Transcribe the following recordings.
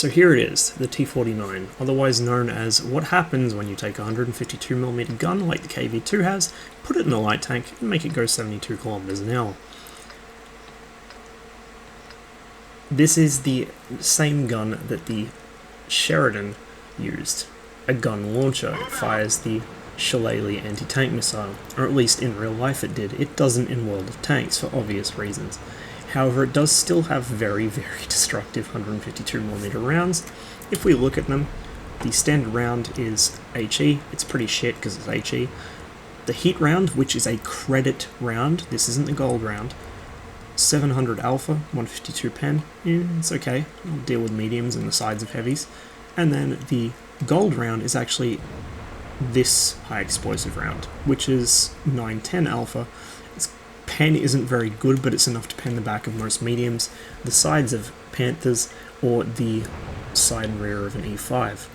So here it is, the T-49, otherwise known as what happens when you take a 152mm gun like the KV-2 has, put it in a light tank, and make it go 72 kilometers an hour. This is the same gun that the Sheridan used, a gun launcher. It fires the Shillelagh anti-tank missile, or at least in real life it did. It doesn't in World of Tanks for obvious reasons. However, it does still have very, very destructive 152mm rounds. If we look at them, the standard round is HE. It's pretty shit because it's HE. The heat round, which is a credit round, this isn't the gold round, 700 alpha, 152 pen, it's okay, I'll deal with mediums and the sides of heavies. And then the gold round is actually this high explosive round, which is 910 alpha. Its pen isn't very good, but it's enough to pen the back of most mediums, the sides of Panthers, or the side and rear of an E5.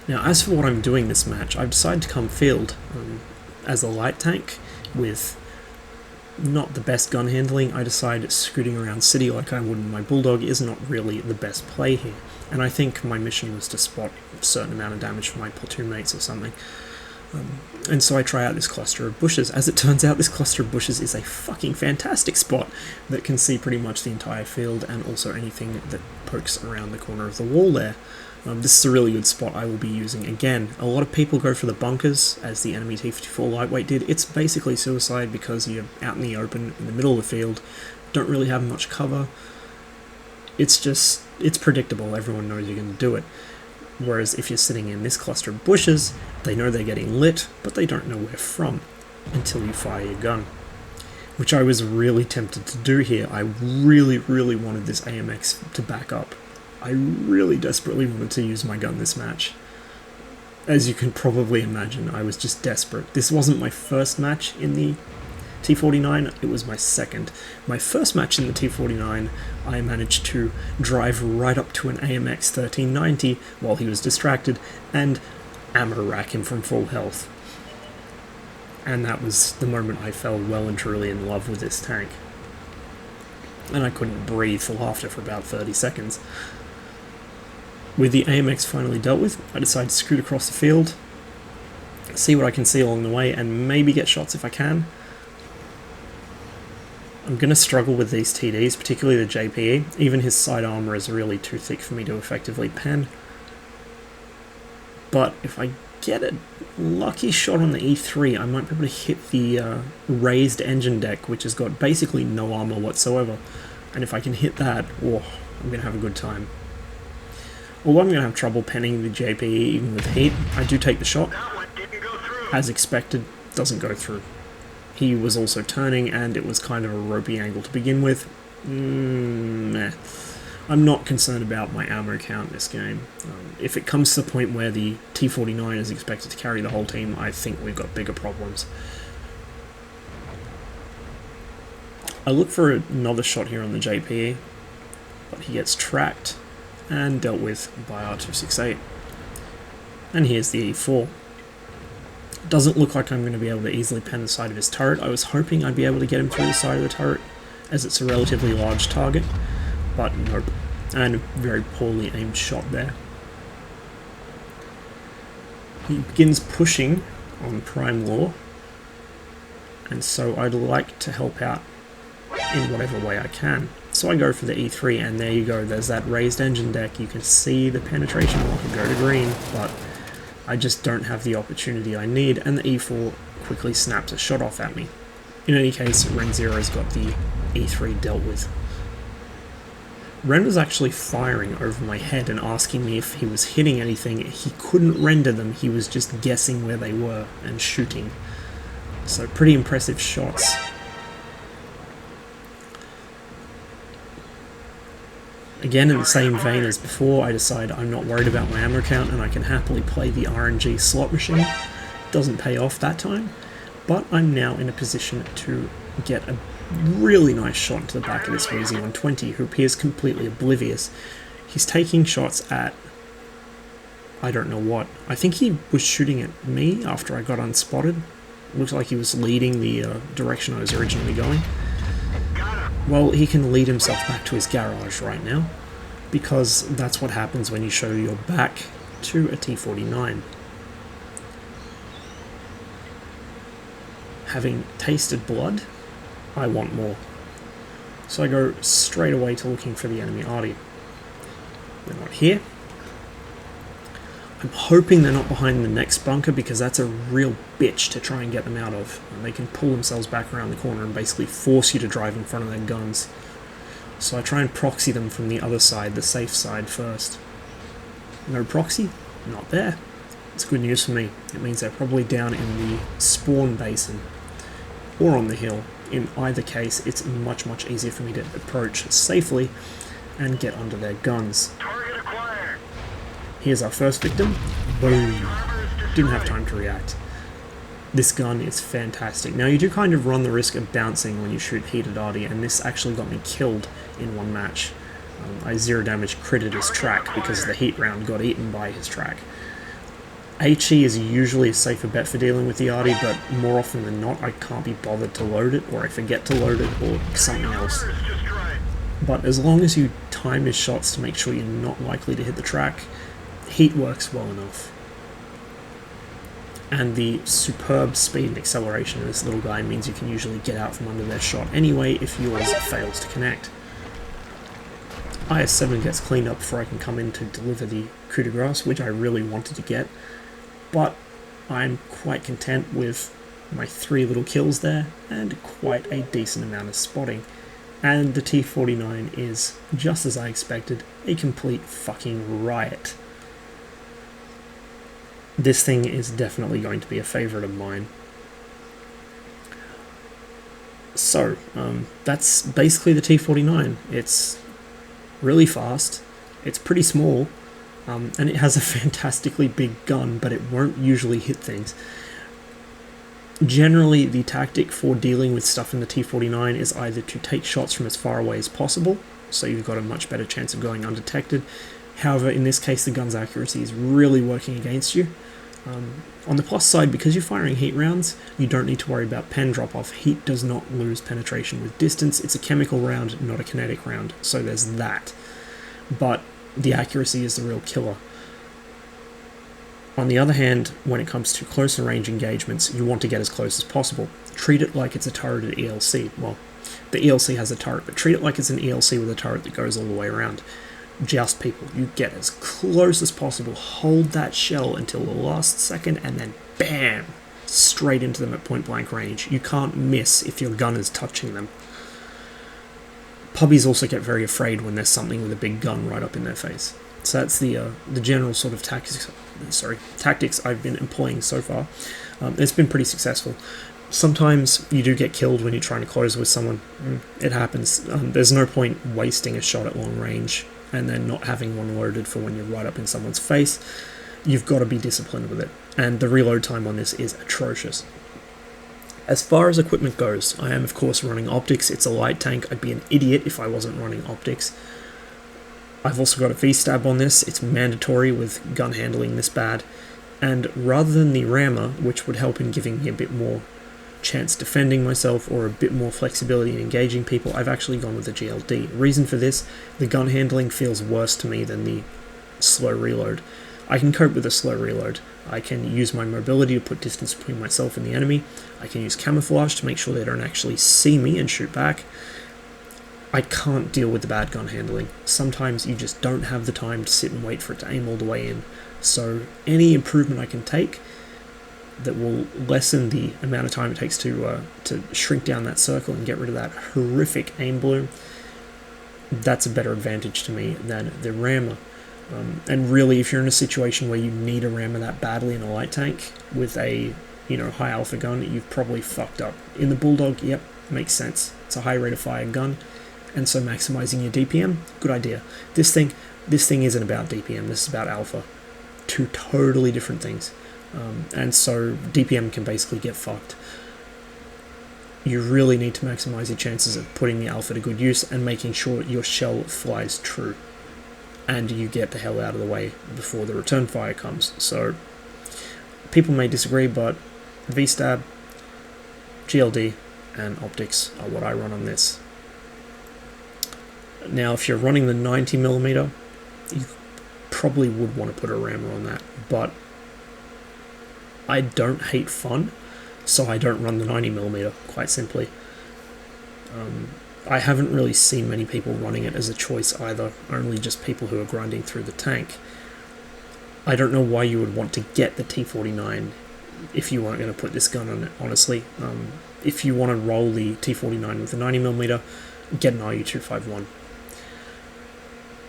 Now, as for what I'm doing this match, I've decided to come field as a light tank with not the best gun handling. I decided scooting around city like I would in my Bulldog is not really the best play here, and I think my mission was to spot a certain amount of damage for my platoon mates or something. And so I try out this cluster of bushes. As it turns out, this cluster of bushes is a fucking fantastic spot that can see pretty much the entire field and also anything that pokes around the corner of the wall there. This is a really good spot I will be using again. A lot of people go for the bunkers, as the enemy T-54 lightweight did. It's basically suicide because you're out in the open, in the middle of the field, don't really have much cover. It's predictable, everyone knows you're going to do it. Whereas if you're sitting in this cluster of bushes, they know they're getting lit, but they don't know where from until you fire your gun. Which I was really tempted to do here. I really, really wanted this AMX to back up. I really desperately wanted to use my gun this match. As you can probably imagine, I was just desperate. This wasn't my first match in the T-49, it was my second. My first match in the T-49, I managed to drive right up to an AMX 1390 while he was distracted and ammo rack him from full health. And that was the moment I fell well and truly in love with this tank. And I couldn't breathe for laughter for about 30 seconds. With the AMX finally dealt with, I decided to scoot across the field, see what I can see along the way, and maybe get shots if I can. I'm going to struggle with these TDs, particularly the JPE. Even his side armor is really too thick for me to effectively pen. But if I get a lucky shot on the E3, I might be able to hit the raised engine deck, which has got basically no armor whatsoever. And if I can hit that, oh, I'm going to have a good time. Although I'm going to have trouble penning the JPE even with heat, I do take the shot. As expected, doesn't go through. He was also turning, and it was kind of a ropey angle to begin with. Meh. I'm not concerned about my ammo count in this game. If it comes to the point where the T-49 is expected to carry the whole team, I think we've got bigger problems. I look for another shot here on the JPE, but he gets tracked and dealt with by R268. And here's the E4. Doesn't look like I'm going to be able to easily pen the side of his turret. I was hoping I'd be able to get him through the side of the turret, as it's a relatively large target, but nope. And a very poorly aimed shot there. He begins pushing on Prime Law, and so I'd like to help out in whatever way I can. So I go for the E3, and there you go, there's that raised engine deck. You can see the penetration marker go to green, but I just don't have the opportunity I need, and the E4 quickly snaps a shot off at me. In any case, Ren Zero's got the E3 dealt with. Ren was actually firing over my head and asking me if he was hitting anything. He couldn't render them, he was just guessing where they were and shooting. So pretty impressive shots. Again, in the same vein as before, I decide I'm not worried about my ammo count and I can happily play the RNG slot machine. Doesn't pay off that time, but I'm now in a position to get a really nice shot into the back of this VZ-120, who appears completely oblivious. He's taking shots at I don't know what. I think he was shooting at me after I got unspotted. Looks like he was leading the direction I was originally going. Well, he can lead himself back to his garage right now. because that's what happens when you show your back to a T49. Having tasted blood, I want more. So I go straight away to looking for the enemy arty. They're not here. I'm hoping they're not behind the next bunker, because that's a real bitch to try and get them out of. And they can pull themselves back around the corner and basically force you to drive in front of their guns. So I try and proxy them from the other side, the safe side first. No proxy? Not there. It's good news for me. It means they're probably down in the spawn basin or on the hill. In either case, it's much, much easier for me to approach safely and get under their guns. Here's our first victim. Boom. Didn't have time to react. This gun is fantastic. Now, you do kind of run the risk of bouncing when you shoot heated arty, and this actually got me killed in one match. I 0 damage critted his track because the heat round got eaten by his track. HE is usually a safer bet for dealing with the arty, but more often than not I can't be bothered to load it, or I forget to load it, or something else. But as long as you time your shots to make sure you're not likely to hit the track, heat works well enough. And the superb speed and acceleration of this little guy means you can usually get out from under their shot anyway if yours fails to connect. IS-7 gets cleaned up before I can come in to deliver the coup de grace, which I really wanted to get, but I'm quite content with my 3 little kills there and quite a decent amount of spotting. And the T-49 is, just as I expected, a complete fucking riot. This thing is definitely going to be a favourite of mine. So, that's basically the T-49. It's really fast, it's pretty small, and it has a fantastically big gun, but it won't usually hit things. Generally, the tactic for dealing with stuff in the T-49 is either to take shots from as far away as possible, so you've got a much better chance of going undetected. However, in this case, the gun's accuracy is really working against you. On the plus side, because you're firing heat rounds, you don't need to worry about pen drop-off. Heat does not lose penetration with distance. It's a chemical round, not a kinetic round, so there's that. But the accuracy is the real killer. On the other hand, when it comes to closer range engagements, you want to get as close as possible. Treat it like it's a turreted ELC. Well, the ELC has a turret, but treat it like it's an ELC with a turret that goes all the way around. Just people, you get as close as possible, hold that shell until the last second, and then BAM! Straight into them at point blank range. You can't miss if your gun is touching them. Pubbies also get very afraid when there's something with a big gun right up in their face. So that's the general sort of tactics I've been employing so far. It's been pretty successful. Sometimes you do get killed when you're trying to close with someone. It happens. There's no point wasting a shot at long range and then not having one loaded for when you're right up in someone's face. You've got to be disciplined with it, and the reload time on this is atrocious. As far as equipment goes, I am of course running optics. It's a light tank. I'd be an idiot if I wasn't running optics. I've also got a V-stab on this. It's mandatory with gun handling this bad, and rather than the rammer, which would help in giving me a bit more chance defending myself or a bit more flexibility in engaging people, I've actually gone with the GLD. Reason for this, the gun handling feels worse to me than the slow reload. I can cope with a slow reload. I can use my mobility to put distance between myself and the enemy. I can use camouflage to make sure they don't actually see me and shoot back. I can't deal with the bad gun handling. Sometimes you just don't have the time to sit and wait for it to aim all the way in. So any improvement I can take that will lessen the amount of time it takes to shrink down that circle and get rid of that horrific aim bloom, that's a better advantage to me than the rammer. And really, if you're in a situation where you need a rammer that badly in a light tank with a high alpha gun, you've probably fucked up. In the Bulldog, yep, makes sense. It's a high rate of fire gun, and so maximizing your DPM, good idea. This thing isn't about DPM. This is about alpha. Two totally different things. And so DPM can basically get fucked. You really need to maximize your chances of putting the alpha to good use and making sure your shell flies true and you get the hell out of the way before the return fire comes. So people may disagree, but V-stab, GLD and optics are what I run on this. Now if you're running the 90mm, you probably would want to put a rammer on that, but I don't hate fun, so I don't run the 90mm, quite simply. I haven't really seen many people running it as a choice either, only just people who are grinding through the tank. I don't know why you would want to get the T49 if you weren't going to put this gun on it, honestly. If you want to roll the T49 with the 90mm, get an RU-251.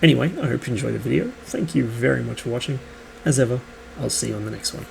Anyway, I hope you enjoyed the video. Thank you very much for watching. As ever, I'll see you on the next one.